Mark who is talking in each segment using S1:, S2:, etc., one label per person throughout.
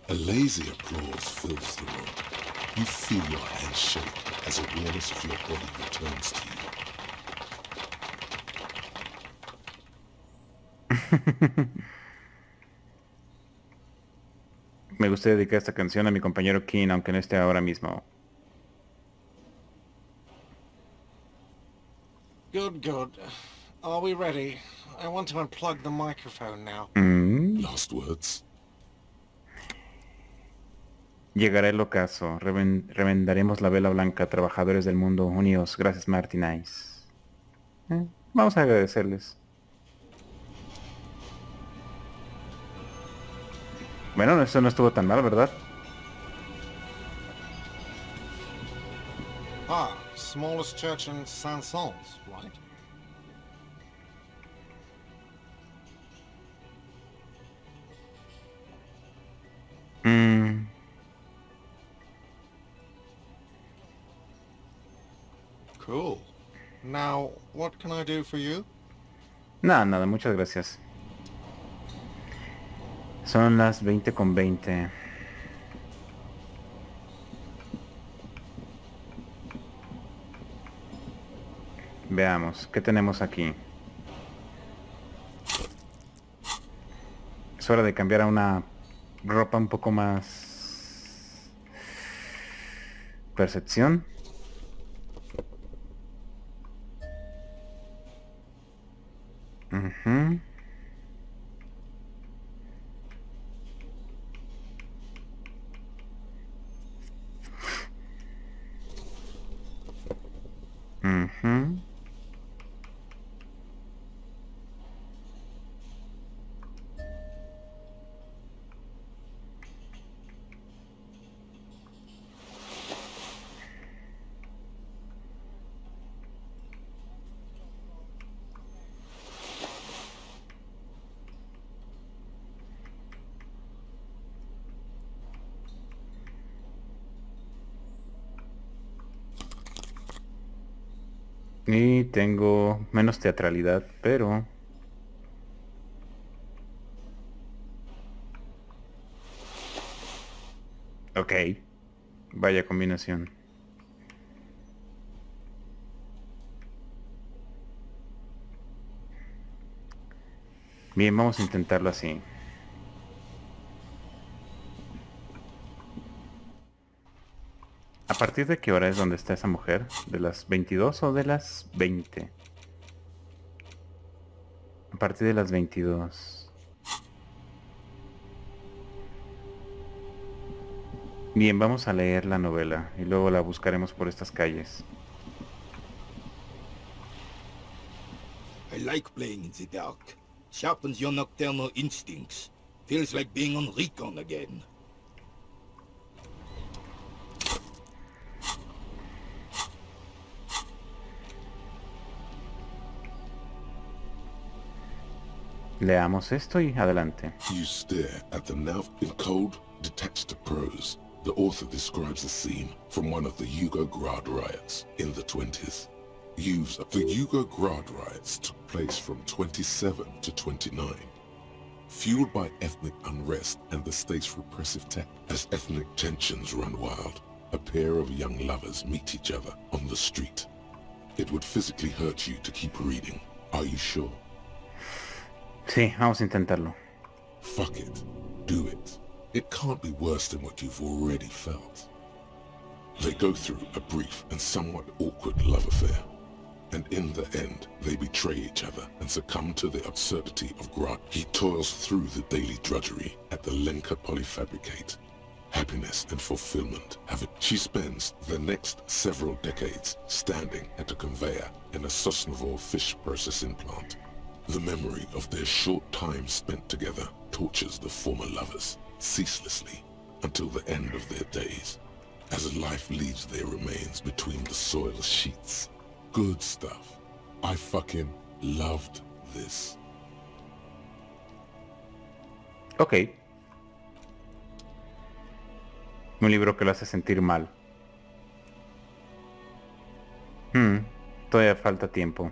S1: A lazy applause fills the room. You feel your hands shake as awareness of your body returns to you.
S2: Me gustaría dedicar esta canción a mi compañero King, aunque no esté ahora mismo.
S3: Good, good. Are we ready? I want to unplug the microphone now.
S1: Last words.
S2: Llegará el ocaso. Revendaremos la vela blanca, trabajadores del mundo unidos. Gracias, Martinice. Vamos a agradecerles. Bueno, eso no estuvo tan mal, ¿verdad?
S3: Ah, smallest church in Saint-Saëns, right? Cool. Now, what can I do for you?
S2: Nada, muchas gracias. Son las 20:20. Veamos, ¿qué tenemos aquí? Es hora de cambiar a una ropa un poco más... Percepción. Uh-huh. Uh-huh. Y tengo menos teatralidad, pero... Ok. Vaya combinación. Bien, vamos a intentarlo así. ¿A partir de qué hora es donde está esa mujer? ¿De las 22 o de las 20? A partir de las 22. Bien, vamos a leer la novela y luego la buscaremos por estas calles.
S4: I like playing in the dark. Sharpens your nocturnal instincts. Feels like being on recon again.
S2: Leamos esto y adelante.
S1: You stare at the now in cold, detached prose. The author describes a scene from one of the Yugo-Grad riots in the 20s. The Yugo-Grad riots took place from 27 to 29. Fueled by ethnic unrest and the state's repressive tech, as ethnic tensions run wild, a pair of young lovers meet each other on the street. It would physically hurt you to keep reading. Are you sure?
S2: Sí, vamos a intentarlo.
S1: Fuck it. Do it. It can't be worse than what you've already felt. They go through a brief and somewhat awkward love affair. And in the end, they betray each other and succumb to the absurdity of Grad. He toils through the daily drudgery at the Lenka Polyfabricate. Happiness and fulfillment have it. She spends the next several decades standing at a conveyor in a Sosnovo fish processing plant. The memory of their short time spent together tortures the former lovers ceaselessly until the end of their days, as life leaves their remains between the soil sheets. Good stuff. I fucking loved this.
S2: Ok. Un libro que lo hace sentir mal. Todavía falta tiempo.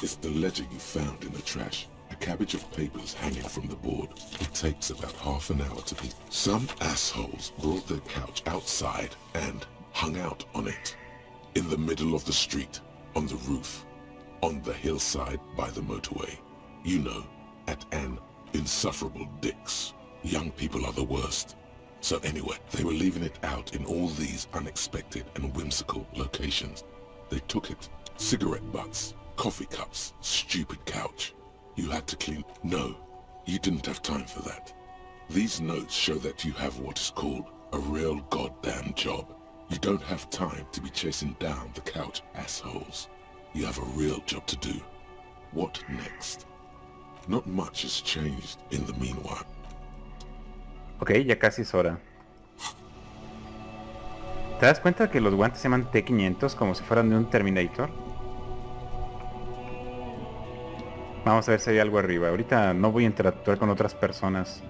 S1: It's the ledger you found in the trash. I cabbage of papers hanging from the board. It takes about half an hour to be. Some assholes brought their couch outside and hung out on it. In the middle of the street, on the roof, on the hillside by the motorway. You know, at an insufferable Dick's. Young people are the worst. So anyway, they were leaving it out in all these unexpected and whimsical locations. They took it. Cigarette butts, coffee cups, stupid couch. You had to clean. No, you didn't have time for that. These notes show that you have what is called a real goddamn job. You don't have time to be chasing down the couch assholes. You have a real job to do. What next? Not much has changed in the meanwhile.
S2: Ok, ya casi es hora. ¿Te das cuenta que los guantes se llaman T500 como si fueran de un Terminator? Vamos a ver si hay algo arriba. Ahorita no voy a interactuar con otras personas.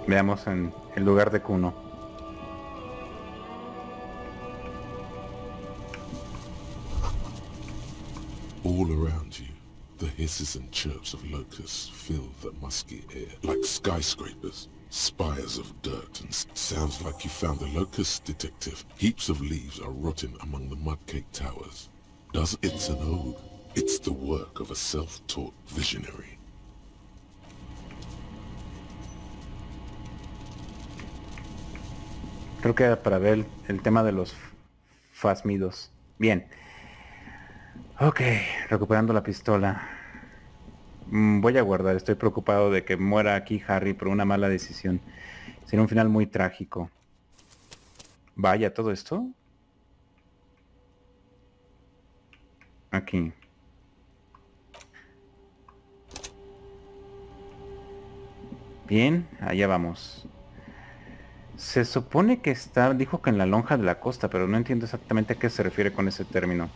S2: Veamos en el lugar de Kuno.
S1: All around you, the hisses and chirps of locusts fill the musky air like skyscrapers, spires of dirt, and sounds like you found the locust detective. Heaps of leaves are rotting among the mud-caked towers. It's an ode. It's the work of a self-taught visionary.
S2: Creo que era para ver el tema de los fasmidos. Bien. Ok, recuperando la pistola. Voy a guardar, estoy preocupado de que muera aquí Harry por una mala decisión. Sería un final muy trágico. Vaya, ¿todo esto? Aquí. Bien, allá vamos. Se supone que está, dijo que en la lonja de la costa, pero no entiendo exactamente a qué se refiere con ese término.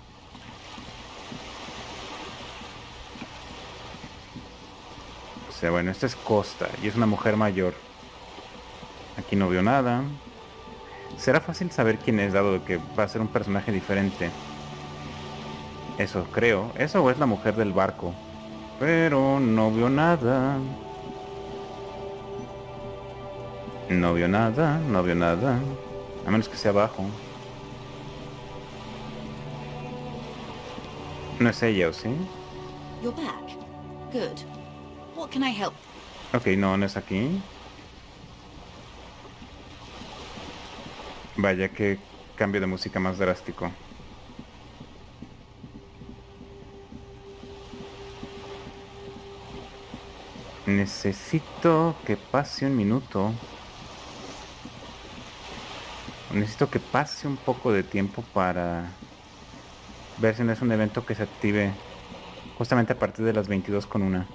S2: O sea, bueno, esta es costa y es una mujer mayor. Aquí no veo nada. Será fácil saber quién es, dado que va a ser un personaje diferente. Eso creo. Eso o es la mujer del barco. Pero no veo nada. No veo nada, no veo nada. A menos que sea abajo. No es ella, ¿o sí?
S5: You're back. Good. What can I help?
S2: Ok, no, no es aquí. Vaya, qué cambio de música más drástico. Necesito que pase un minuto. Necesito que pase un poco de tiempo para ver si no es un evento que se active justamente a partir de las 22:01.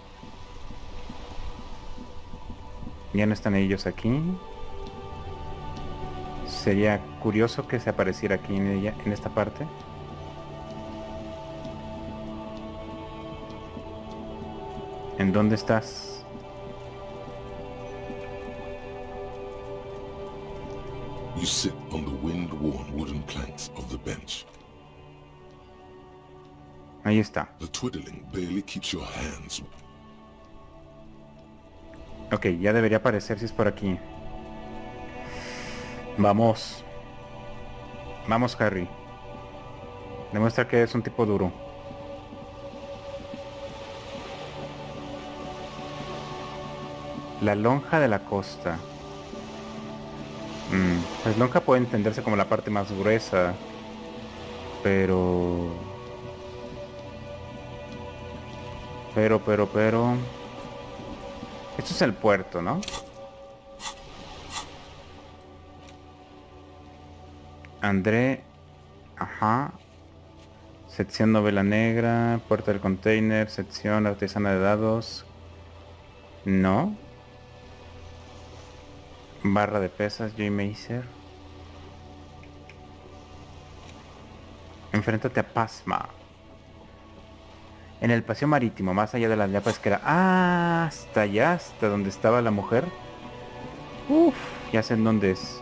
S2: Ya no están ellos aquí. Sería curioso que se apareciera aquí en esta parte. ¿En dónde estás?
S1: You sit on the wind-worn wooden planks of the bench.
S2: Ahí está.
S1: The twiddling barely keeps your hands.
S2: Ok, ya debería aparecer si es por aquí. Vamos. Vamos, Harry. Demuestra que es un tipo duro. La lonja de la costa. Pues lonja puede entenderse como la parte más gruesa. Pero... Esto es el puerto, ¿no? André... Ajá. Sección novela negra, puerta del container, sección artesana de dados. No. Barra de pesas, J. Macer. Enfréntate a Pasma. En el paseo marítimo, más allá de la aldea pesquera. Ah, hasta allá, hasta donde estaba la mujer. Uf, ya sé en dónde es.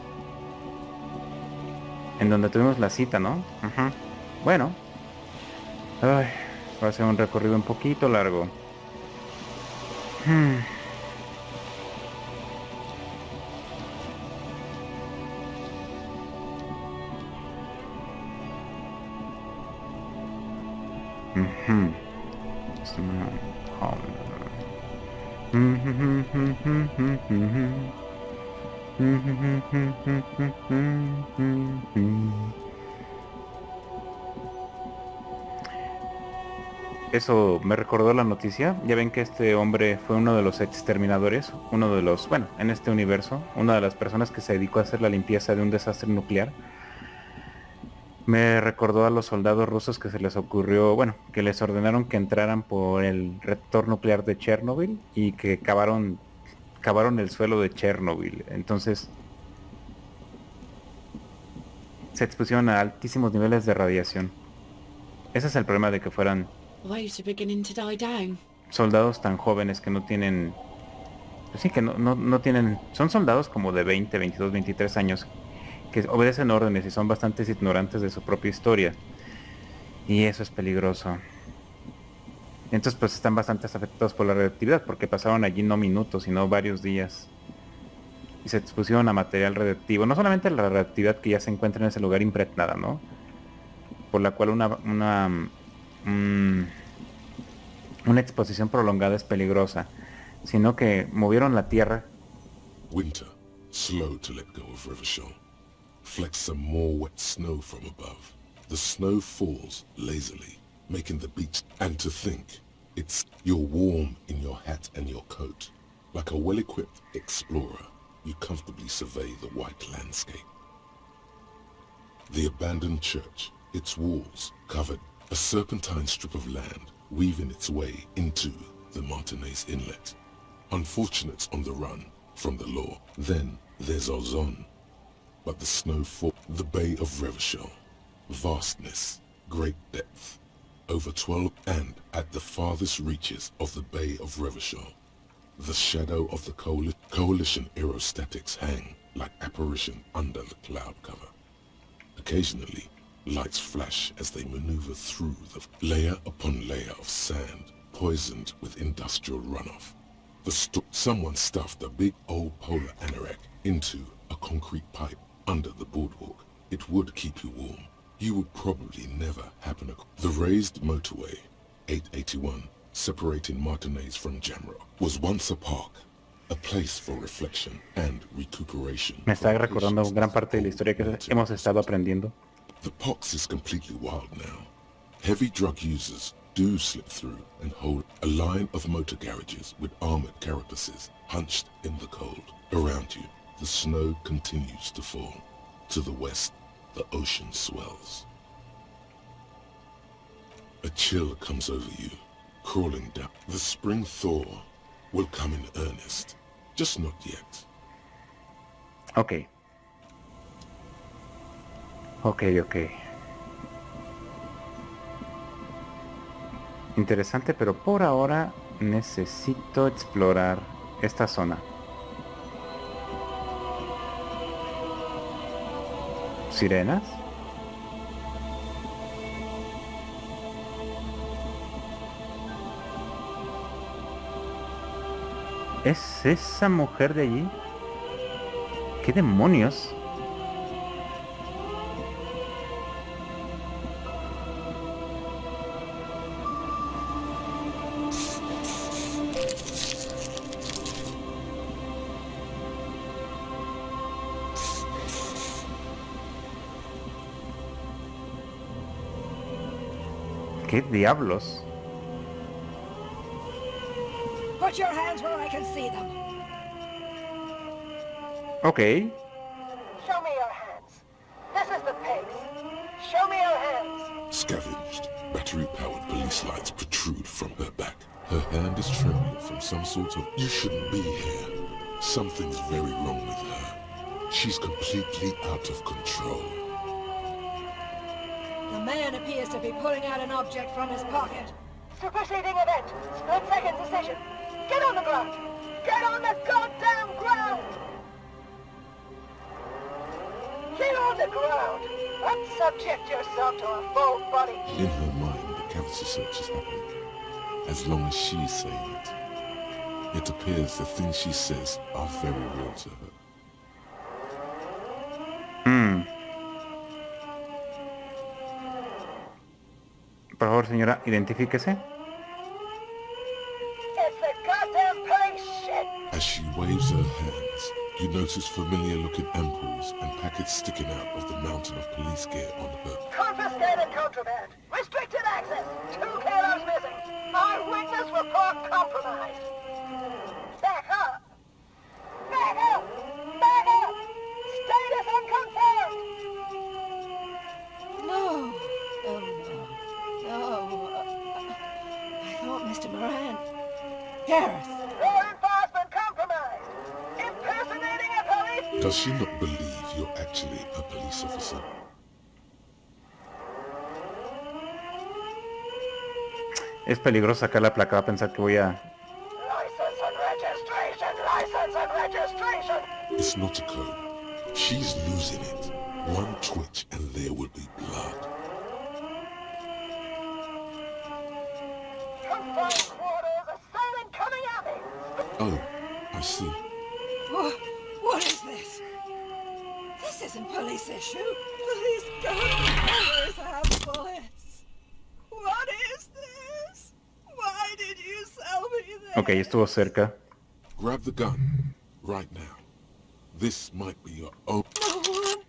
S2: En donde tuvimos la cita, ¿no? Ajá. Bueno. Ay, va a ser un recorrido un poquito largo. Eso me recordó la noticia. Ya ven que este hombre fue uno de los exterminadores, uno de los, bueno, en este universo, una de las personas que se dedicó a hacer la limpieza de un desastre nuclear. Me recordó a los soldados rusos que se les ocurrió, bueno, que les ordenaron que entraran por el reactor nuclear de Chernobyl y que cavaron el suelo de Chernobyl. Entonces se expusieron a altísimos niveles de radiación. Ese es el problema de que fueran
S5: Waves are beginning to die down.
S2: soldados tan jóvenes que no tienen, pues sí, que no tienen, son soldados como de 20, 22, 23 años que obedecen órdenes y son bastante ignorantes de su propia historia, y eso es peligroso. Entonces pues están bastante afectados por la radioactividad porque pasaron allí no minutos sino varios días y se expusieron a material radioactivo, no solamente la radioactividad que ya se encuentra en ese lugar impregnada, ¿no? Por la cual una exposición prolongada es peligrosa, sino que movieron la tierra.
S1: Winter, slow to let go of Rivershell. Flecks some more wet snow from above. The snow falls lazily, making the beach, and to think, you're warm in your hat and your coat. Like a well-equipped explorer, you comfortably survey the white landscape. The abandoned church, its walls covered, a serpentine strip of land weaving its way into the Martinez Inlet. Unfortunates on the run from the law. Then there's Ozon. But the snowfall, the Bay of Revachol, vastness, great depth, over 12, and at the farthest reaches of the Bay of Revachol, the shadow of the coalition aerostatics hang like apparition under the cloud cover. Occasionally, lights flash as they maneuver through the layer upon layer of sand, poisoned with industrial runoff. Someone stuffed a big old polar anorak into a concrete pipe under the boardwalk. It would keep you warm. You would probably never happen across. The raised motorway, 881, separating Martinez from Jamrock, was once a park, a place for reflection and recuperation.
S2: Me está recordando gran parte de la historia que hemos estado aprendiendo.
S1: The pox is completely wild now. Heavy drug users do slip through and hold a line of motor garages with armored carapaces hunched in the cold. Around you, the snow continues to fall. To the west, the ocean swells. A chill comes over you, crawling down. The spring thaw will come in earnest, just not yet.
S2: Ok. Interesante, pero por ahora necesito explorar esta zona. ¿Sirenas? ¿Es esa mujer de allí? ¿Qué demonios? ¿Qué diablos?
S6: Put your hands where I can see them.
S2: Ok.
S6: Show me your hands. This is the pace. Show me your hands.
S1: Scavenged, battery-powered police lights protrude from her back. Her hand is trembling from some sort of, you shouldn't be here. Something's very wrong with her. She's completely out of control.
S6: The man appears to be pulling out an object from his pocket. Superseding event. Split-second decision. Get on the ground. Get on the goddamn ground. Get on the ground. Don't subject yourself to a full body.
S1: In her mind, the cavity search is happening. As long as she's saying it. It appears the things she says are very real to her.
S2: Por favor, señora, identifíquese.
S6: It's the goddamn police shit.
S1: As she waves her hands, you notice familiar-looking ampoules and packets sticking out of the mountain of police gear on her.
S6: Confiscated contraband. Restricted access. 2 kilos missing. Eyewitness report compromised. Back up. Back up. Back up. Status unconfirmed.
S5: No. Oh, no. No. I thought Mr. Moran. Gareth.
S6: Law enforcement compromised. Impersonating a police.
S1: Does she not believe you're actually a police officer?
S2: Es peligroso sacar la placa, va a pensar que voy a...
S6: License and registration. License and registration.
S1: It's not a code. She's losing it. One twitch and there will be blood.
S6: Confined quarters. Assailant coming at me.
S1: Oh, I see.
S5: What is this? This isn't police issue. Police guns have bullets. What is this? Why did you sell me this?
S2: Ok, estuvo cerca.
S1: Grab the gun. Right now. This might be your own...
S5: No one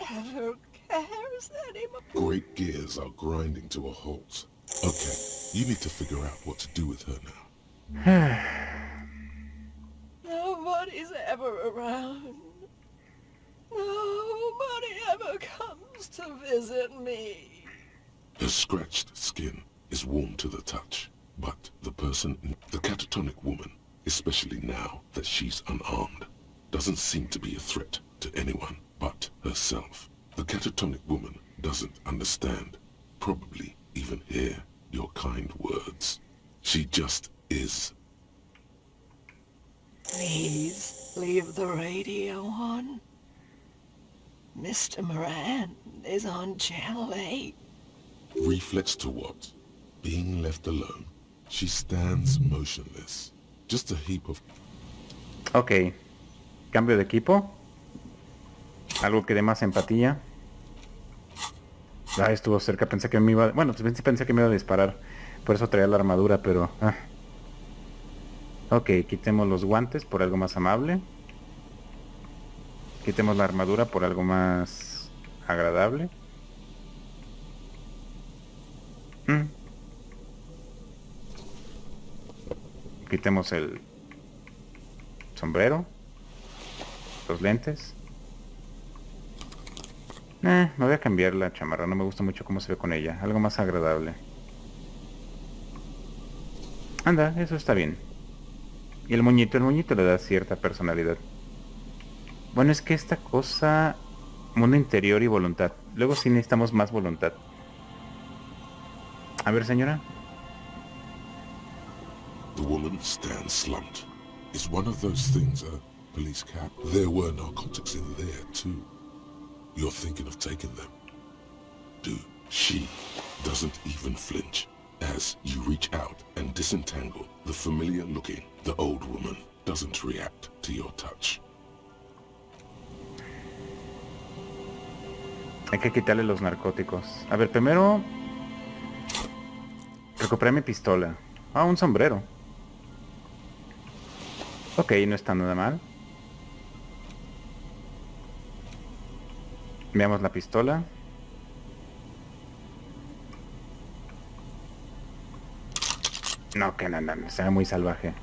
S5: ever cares anymore.
S1: Great gears are grinding to a halt. Okay, you need to figure out what to do with her now.
S5: Nobody's ever around. Nobody ever comes to visit me.
S1: Her scratched skin is warm to the touch, but the catatonic woman, especially now that she's unarmed, doesn't seem to be a threat to anyone but herself. The catatonic woman doesn't understand, probably even hear your kind words. She just is.
S5: Please leave the radio on. Mr. Moran is on channel 8.
S1: Reflex to what? Being left alone. She stands motionless. Just a heap of...
S2: Ok. Cambio de equipo. Algo que dé más empatía. Ah, estuvo cerca. Pensé que me iba... Bueno, pensé que me iba a disparar. Por eso traía la armadura, pero... Ok, quitemos los guantes por algo más amable. Quitemos la armadura por algo más agradable. Quitemos el sombrero. Los lentes. Me voy a cambiar la chamarra. No me gusta mucho cómo se ve con ella. Algo más agradable. Anda, eso está bien. Y el moñito le da cierta personalidad. Bueno, es que esta cosa... Mundo interior y voluntad. Luego sí necesitamos más voluntad. A ver, señora.
S1: The woman stands slumped. It's one of those things, a police cap. There were narcotics in there, too. You're thinking of taking them. She doesn't even flinch. As you reach out and disentangle the familiar-looking, the old woman doesn't react to your touch.
S2: Hay que quitarle los narcóticos. A ver, primero... Recuperar mi pistola. Ah, un sombrero. Ok, no está nada mal. Veamos la pistola. No, que no, se ve muy salvaje.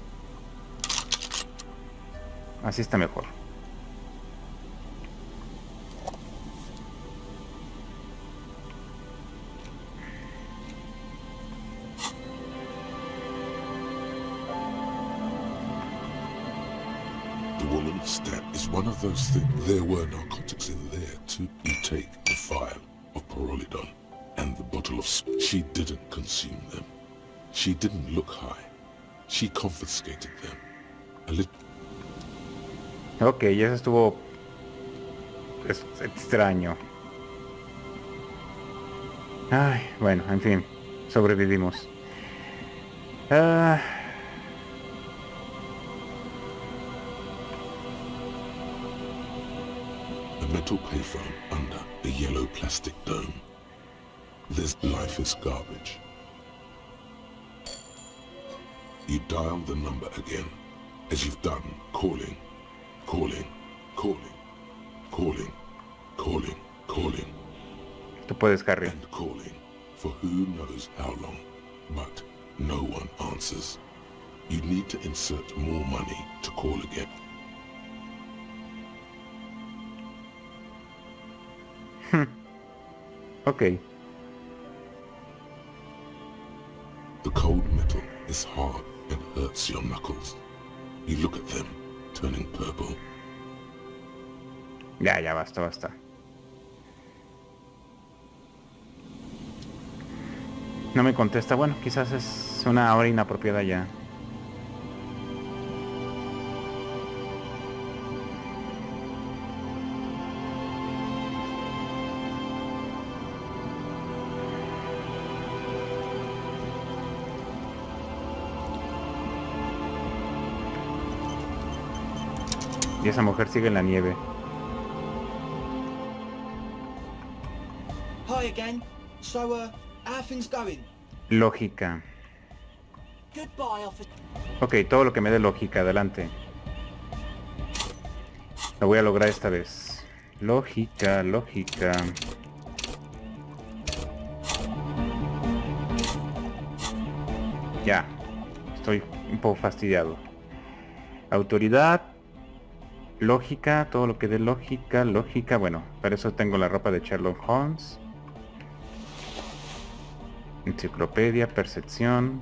S2: Así está mejor.
S1: The woman's step is one of those things. There were narcotics in there too. You take the vial of Pyrrolidon and the bottle of She didn't consume them. She didn't look high. She confiscated them. A little...
S2: Ok, ya eso estuvo... extraño. Ay, bueno, en fin, sobrevivimos. Ah,
S1: A metal payphone under a yellow plastic dome. This life is garbage. You dial the number again, as you've done, calling, calling, calling, calling, calling, calling,
S2: tú puedes, Harry.
S1: and calling for who knows how long, but no one answers. You need to insert more money to call again.
S2: Ok.
S1: The cold metal is hard and hurts your knuckles. You look at them, turning purple.
S2: Ya, basta. No me contesta. Bueno, quizás es una hora inapropiada ya. Y esa mujer sigue en la nieve.
S7: Hi again. So, how things going?
S2: Lógica.
S7: Goodbye, officer.
S2: Ok, todo lo que me dé lógica, adelante. Lo voy a lograr esta vez. Lógica. Ya. Estoy un poco fastidiado. Autoridad. Lógica, todo lo que dé lógica. Bueno, para eso tengo la ropa de Sherlock Holmes. Enciclopedia, percepción.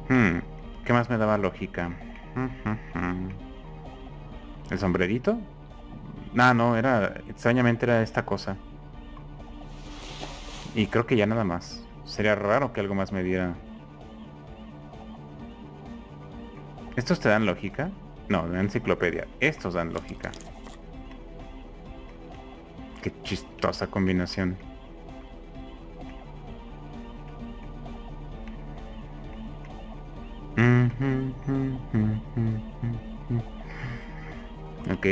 S2: ¿Qué más me daba lógica? ¿El sombrerito? No, extrañamente era esta cosa. Y creo que ya nada más. Sería raro que algo más me diera. ¿Estos te dan lógica? No, de enciclopedia. Estos dan lógica. Qué chistosa combinación. Ok.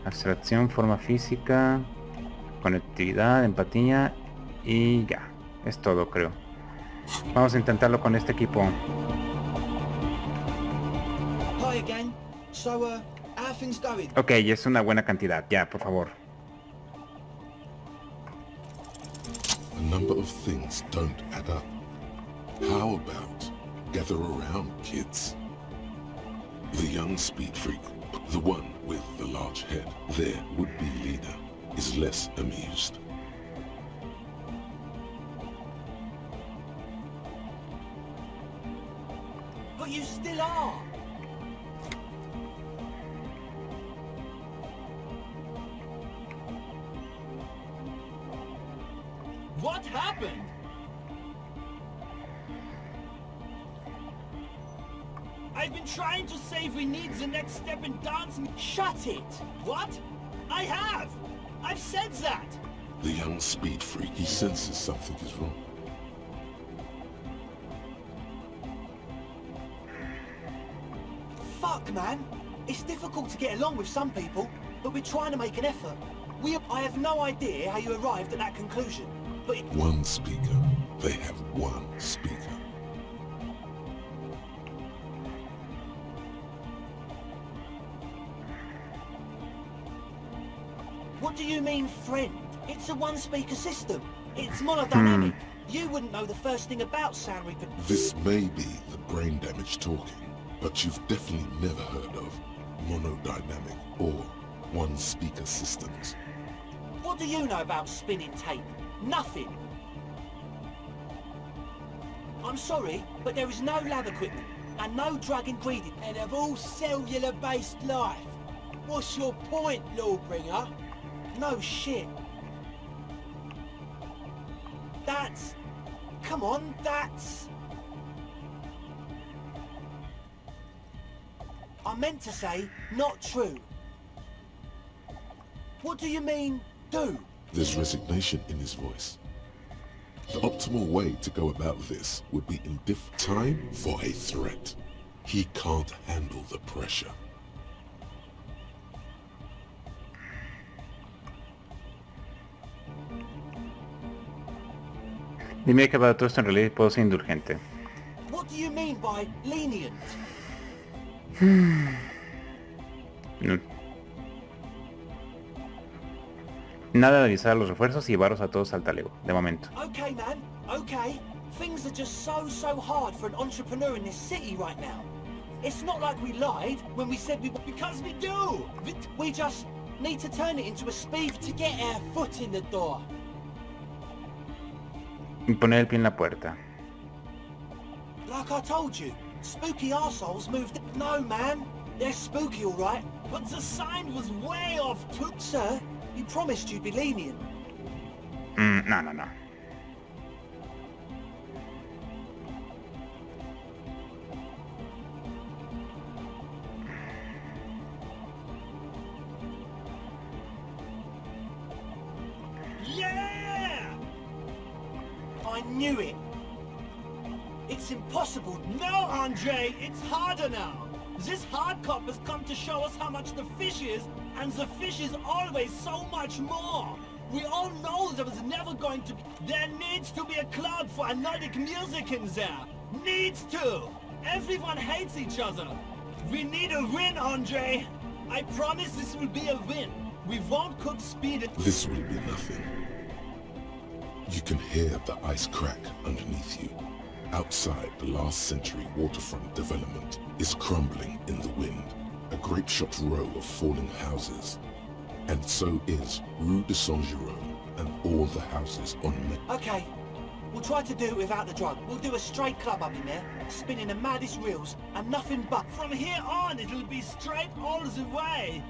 S2: Abstracción, forma física, conectividad, empatía y ya. Es todo, creo. Vamos a intentarlo con este equipo.
S7: Hi again. So, how things going?
S2: Ok, es una buena cantidad. Ya, por favor.
S1: A number of things don't add up. How about gather around, kids? The young speed freak, the one with the large head, their would-be leader, is less amused.
S7: But you still are. What happened? I've been trying to say we need the next step in dance. Shut it! What? I have! I've said that!
S1: The young speed freak, he senses something is wrong.
S7: Fuck, man! It's difficult to get along with some people, but we're trying to make an effort. I have no idea how you arrived at that conclusion, but
S1: One speaker. They have one speaker.
S7: What do you mean, friend? It's a one-speaker system. It's monodynamic. You wouldn't know the first thing about sound
S1: This may be the brain damage talking, but you've definitely never heard of monodynamic or one-speaker systems.
S7: What do you know about spinning tape? Nothing. I'm sorry, but there is no lab equipment and no drug ingredient. And of all cellular-based life, what's your point, Lawbringer? No shit. That's... Come on, that's... I meant to say, not true. What do you mean, do?
S1: There's resignation in his voice. The optimal way to go about this would be in time for a threat. He can't handle the pressure.
S2: Dime que para todo esto en realidad puedo ser indulgente.
S7: What do you mean by lenient?
S2: No. Nada de avisar a los refuerzos y llevarlos a todos al talego, de momento.
S7: Okay, man, okay. Things are just so hard for an entrepreneur in this city right now. It's not like we lied when we said because we do. We just need to turn it into a speed to get our foot in the door.
S2: Y poner el pie en la puerta.
S7: Like I told you, spooky arseholes moved... No, man. They're spooky, all right. But the sign was way off too... Sir, you promised you'd be lenient.
S2: No.
S7: Yeah! I knew it. It's impossible. No, Andre, it's harder now. This hard cop has come to show us how much the fish is, and the fish is always so much more. We all know there was never going to be... There needs to be a club for Nordic music in there. Needs to. Everyone hates each other. We need a win, Andre. I promise this will be a win. We won't cook speed...
S1: This will be nothing. You can hear the ice crack underneath you. Outside, the last century waterfront development is crumbling in the wind. A grape-shot row of falling houses. And so is Rue de Saint-Jérôme and all the houses on me.
S7: Okay, we'll try to do it without the drug. We'll do a straight club up in there, spinning the maddest reels, and nothing but... From here on, it'll be straight all the way.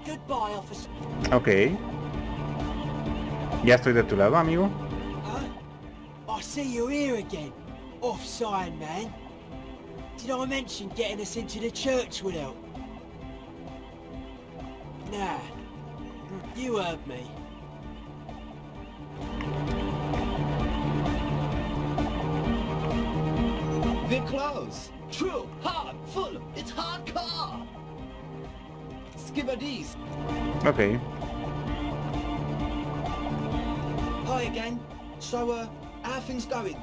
S7: Goodbye, officer.
S2: Ok. Ya estoy de tu lado, amigo.
S7: I see you're here again. Offside, man. Did I mention getting us into the church would help? Nah. You heard me.
S8: They're close. True. Hard. Full. It's hardcore. Skibadis.
S2: Ok.
S8: Hi again. So, how are things going?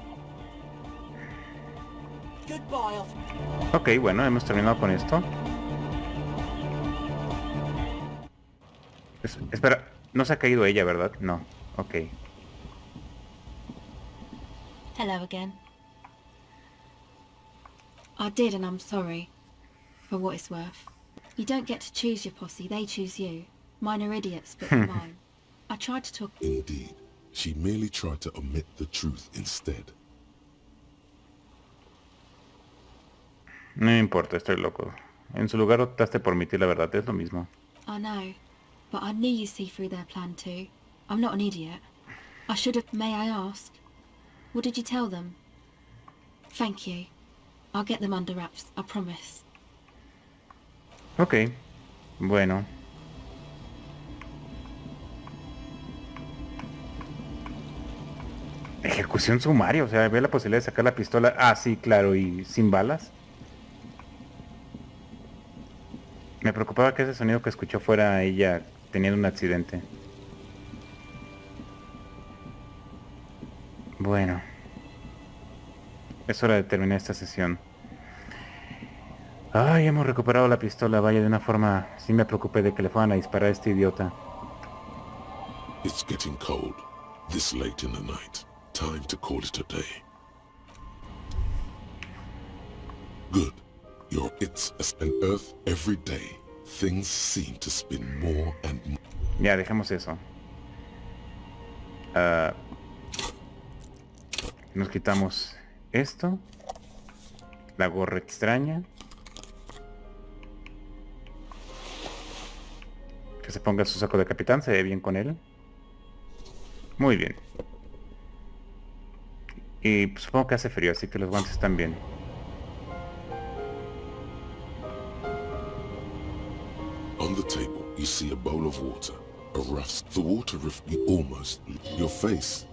S7: Goodbye, officer.
S2: Ok, bueno, hemos terminado con esto. Espera, no se ha caído ella, ¿verdad? No. Ok.
S9: Hello again. I did, and I'm sorry. For what it's worth. You don't get to choose your posse, they choose you. Mine are idiots, but they're mine. I tried to talk...
S1: Indeed, she merely tried to omit the truth instead.
S2: No me importa, estoy loco. En su lugar optaste por omitir la verdad, es lo mismo.
S9: I know, but I knew you'd see through their plan too. I'm not an idiot. I should have... May I ask? What did you tell them? Thank you. I'll get them under wraps, I promise.
S2: Ok. Bueno. Ejecución sumaria, o sea, ve la posibilidad de sacar la pistola. Ah, sí, claro, y sin balas. Me preocupaba que ese sonido que escuchó fuera ella teniendo un accidente. Bueno. Es hora de terminar esta sesión. Ay, hemos recuperado la pistola, vaya, de una forma... Sí me preocupé de que le fueran a disparar a este idiota.
S1: It's getting cold. This late in the night. Time to call it a day. Good. It's an Earth every day. Things seem to spin more and more.
S2: Ya, dejemos eso. Nos quitamos esto. La gorra extraña. Que se ponga su saco de capitán, se ve bien con él. Muy bien. Y pues, supongo que hace frío, así que los guantes están bien.
S1: On the table, you You see a bowl of water, a rough... The water you almost... Your face.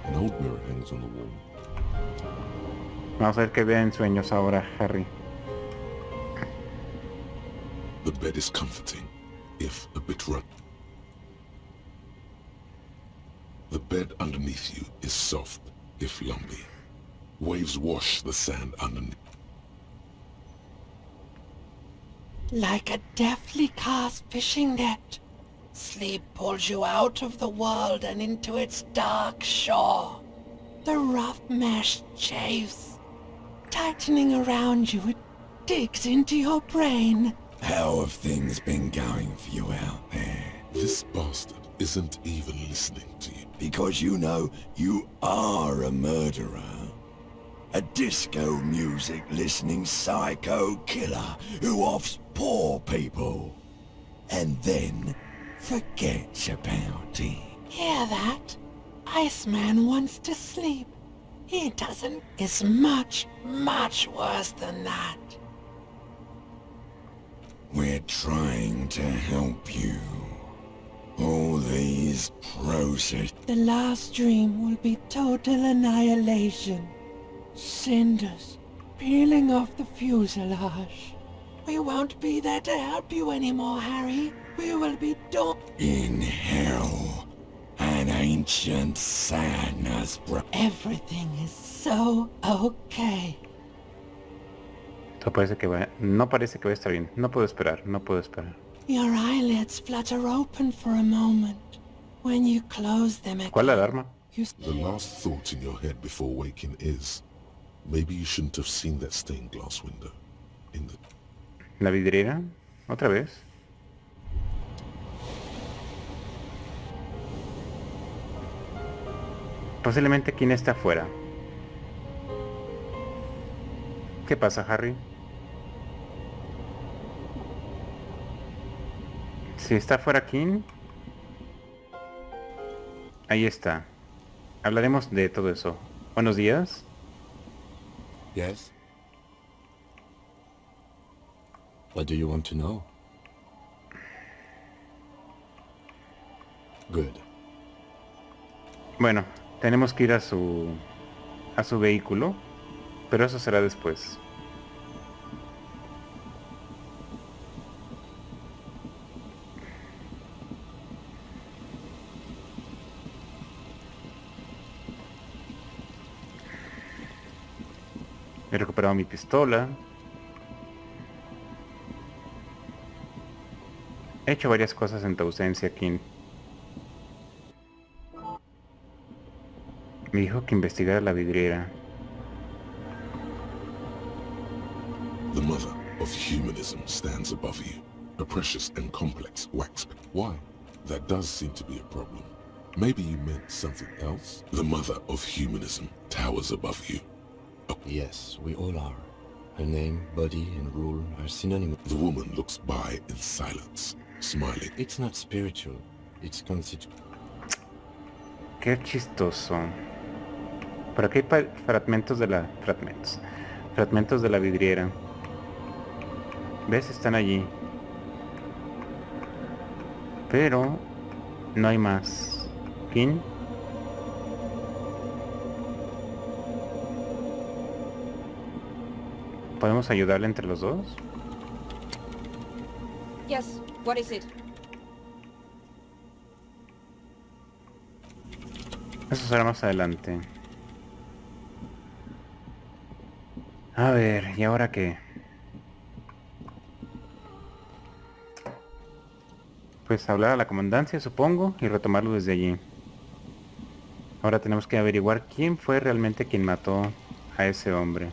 S1: An old mirror hangs on the wall.
S2: Vamos a ver qué ve en sueños ahora, Harry.
S1: The bed is comforting, if a bit rough. The bed underneath you is soft, if lumpy. Waves wash the sand underneath.
S5: Like a deftly cast fishing net, sleep pulls you out of the world and into its dark shore. The rough mesh chafes, tightening around you, it digs into your brain.
S10: How have things been going for you out there?
S1: This bastard isn't even listening to you.
S10: Because you know you are a murderer. A disco music listening psycho killer who offs poor people. And then forgets about it.
S5: Hear that? Iceman wants to sleep. He doesn't. It's much, much worse than that.
S10: We're trying to help you. All these process...
S5: The last dream will be total annihilation. Cinders peeling off the fuselage. We won't be there to help you anymore, Harry. We will be done.
S10: In hell, an ancient sadness, bro.
S5: Everything is so okay.
S2: No parece que va, no parece que va a estar bien. No puedo esperar, no puedo esperar.
S5: Your eyelids flutter open for a moment. When you close them again,
S2: ¿Cuál alarma?
S1: The last thought in your head before waking is, maybe you shouldn't have seen that stained glass window. In the...
S2: ¿La vidriera? ¿Otra vez? Posiblemente quien está afuera. ¿Qué pasa, Harry? Si está fuera King, ahí está. Hablaremos de todo eso. Buenos días.
S11: Yes? What do you want to know? Good.
S2: Bueno, tenemos que ir a su vehículo, pero eso será después. He recuperado mi pistola. He hecho varias cosas en tu ausencia, King. Me dijo que investigara la vidriera.
S1: The mother of humanism stands above you. A precious and complex wax. Why? That does seem to be a problem. Maybe you meant something else? The mother of humanism towers above you.
S11: Yes, we all are. Her name, body, and rule are synonymous.
S1: The woman looks by in silence, smiling.
S11: It's not spiritual. It's constitutional.
S2: Qué chistoso. Por aquí hay fragmentos de la... Fragmentos de la vidriera. ¿Ves? Están allí. Pero... no hay más. King. ¿Podemos ayudarle entre los dos?
S6: Yes, what is it?
S2: Eso será más adelante. A ver, ¿y ahora qué? Pues hablar a la comandancia, supongo, y retomarlo desde allí. Ahora tenemos que averiguar quién fue realmente quien mató a ese hombre.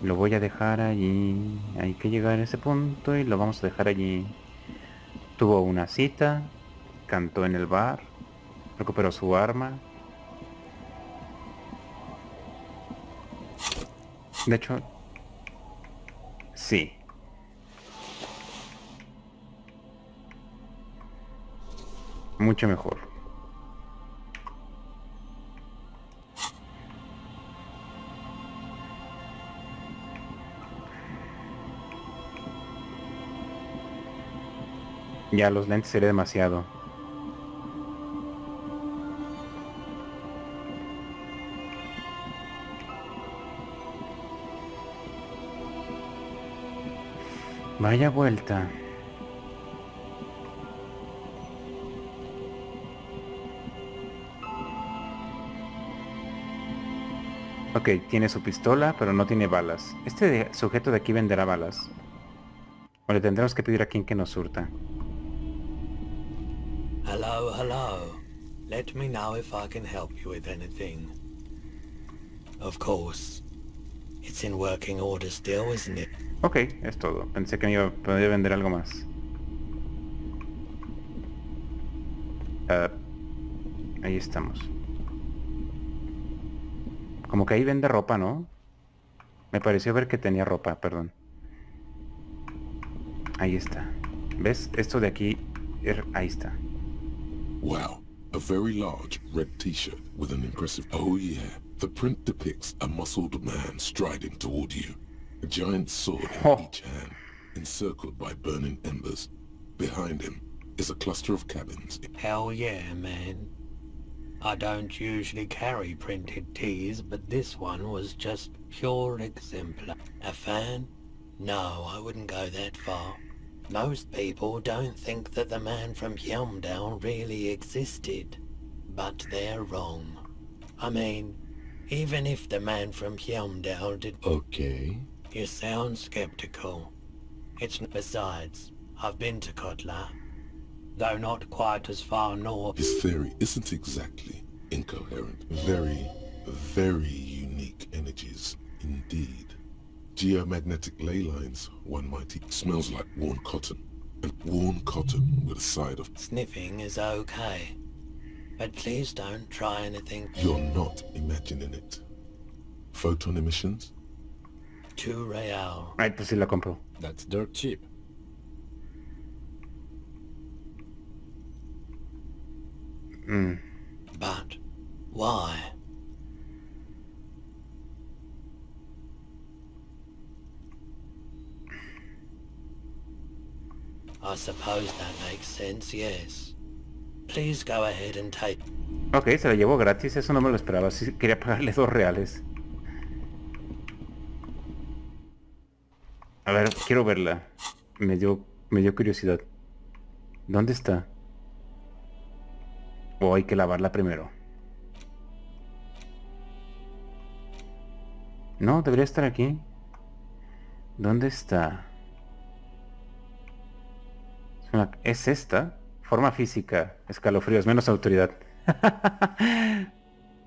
S2: Lo voy a dejar allí. Hay que llegar a ese punto y lo vamos a dejar allí. Tuvo una cita, cantó en el bar, recuperó su arma. De hecho, sí. Mucho mejor. Ya los lentes sería demasiado. Vaya vuelta. Ok, tiene su pistola, pero no tiene balas. Sujeto de aquí venderá balas. O le tendremos que pedir a quien que nos surta.
S12: Hello, hello. Let me know if I can help you with anything. Of course. It's in working order still, isn't it?
S2: Ok, es todo. Pensé que me podía vender algo más. Ahí estamos. Como que ahí vende ropa, ¿no? Me pareció ver que tenía ropa, perdón. Ahí está. ¿Ves? Esto de aquí... Ahí está.
S1: Wow. A very large red t-shirt with an impressive... Oh yeah. The print depicts a muscled man striding toward you. A giant sword in each hand, encircled by burning embers. Behind him is a cluster of cabins.
S12: Hell yeah, man. I don't usually carry printed tees, but this one was just pure exemplar. A fan? No, I wouldn't go that far. Most people don't think that the man from Yelmdale really existed. But they're wrong. I mean, even if the man from Yelmdale did...
S11: Okay.
S12: You sound skeptical. Besides, I've been to Kotla. Though not quite as far north.
S1: His theory isn't exactly incoherent. Very, very unique energies indeed. Geomagnetic ley lines, one might eat. Smells like worn cotton. And worn cotton with a side of...
S12: Sniffing is okay. But please don't try anything...
S1: You're not imagining it. Photon emissions?
S12: Too real.
S2: Ay, pues sí la compro.
S11: That's dirt cheap.
S12: But why? I suppose that makes sense, yes. Please go ahead and take...
S2: Ok, se la llevó gratis, eso no me lo esperaba. Sí, quería pagarle $2. A ver, quiero verla. Me dio curiosidad. ¿Dónde está? O hay que lavarla primero. No, debería estar aquí. ¿Dónde está? ¿Es esta? Forma física, escalofríos, menos autoridad.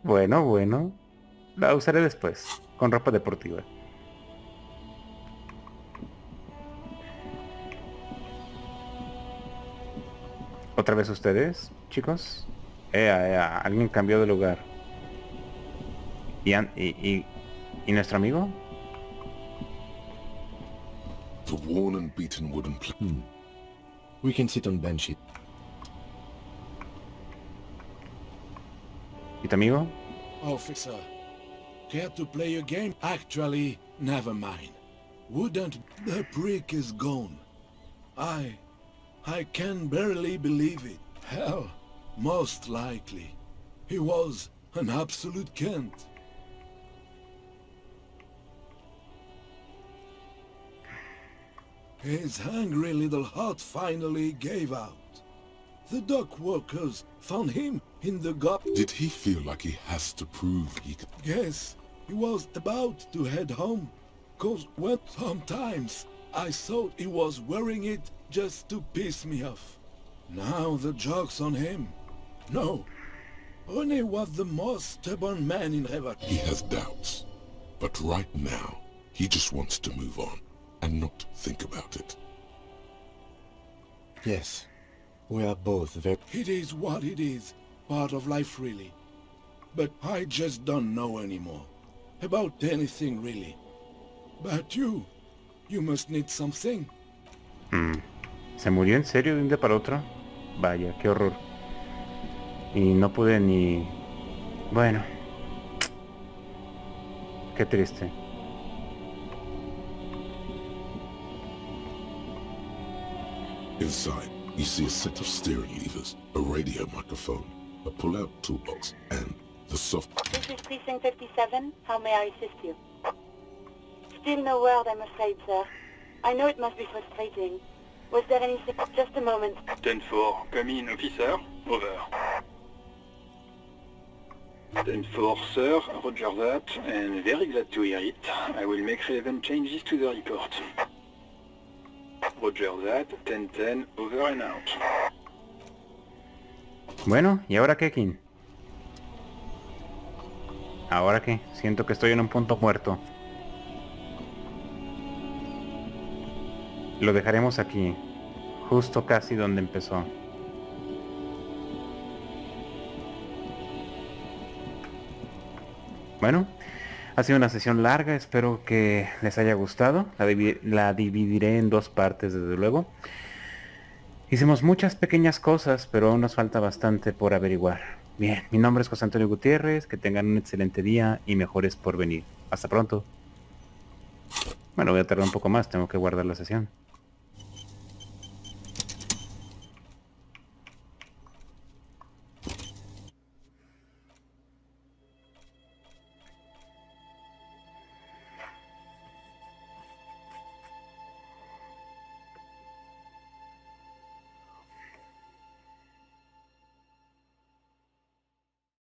S2: Bueno. La usaré después, con ropa deportiva. ¿Otra vez ustedes, chicos? Alguien cambió de lugar. ¿Y nuestro amigo?
S1: The worn and beaten wooden
S11: We can sit on bench.
S2: ¿Y tu amigo?
S13: Officer, care to play a game? Actually, never mind. Wouldn't... The prick is gone. I can barely believe it. Hell, most likely. He was an absolute cunt. His hungry little heart finally gave out. The dock workers found him in the
S1: Did he feel like he has to prove he could?
S13: Yes, he was about to head home. 'Cause sometimes I thought he was wearing it just to piss me off. Now the joke's on him. No, Rene was the most stubborn man in Rever.
S1: He has doubts. But right now, he just wants to move on and not think about it.
S11: Yes, we are both very...
S13: It is what it is. Part of life, really. But I just don't know anymore. About anything, really. But you must need something.
S2: ¿Se murió en serio de un día para otro? Vaya, qué horror. Y no pude ni... Bueno. Qué triste.
S1: Inside, you see a set of steering levers, a radio microphone, a pull-out toolbox, and the soft...
S14: This is Precinct 57. How may I assist you? Still no word, I'm afraid, sir. I know it must be frustrating. Was there anything... Just a moment.
S15: 10-4, come in, officer. Over. 10-4, sir. Roger that, and very glad to hear it. I will make relevant changes to the report. Roger that, 10-10, over and out.
S2: Bueno, ¿y ahora qué, King? ¿Ahora qué? Siento que estoy en un punto muerto. Lo dejaremos aquí, justo casi donde empezó. Bueno, ha sido una sesión larga, espero que les haya gustado. La dividiré en 2 partes, desde luego. Hicimos muchas pequeñas cosas, pero aún nos falta bastante por averiguar. Bien, mi nombre es José Antonio Gutiérrez, que tengan un excelente día y mejores por venir. Hasta pronto. Bueno, voy a tardar un poco más, tengo que guardar la sesión.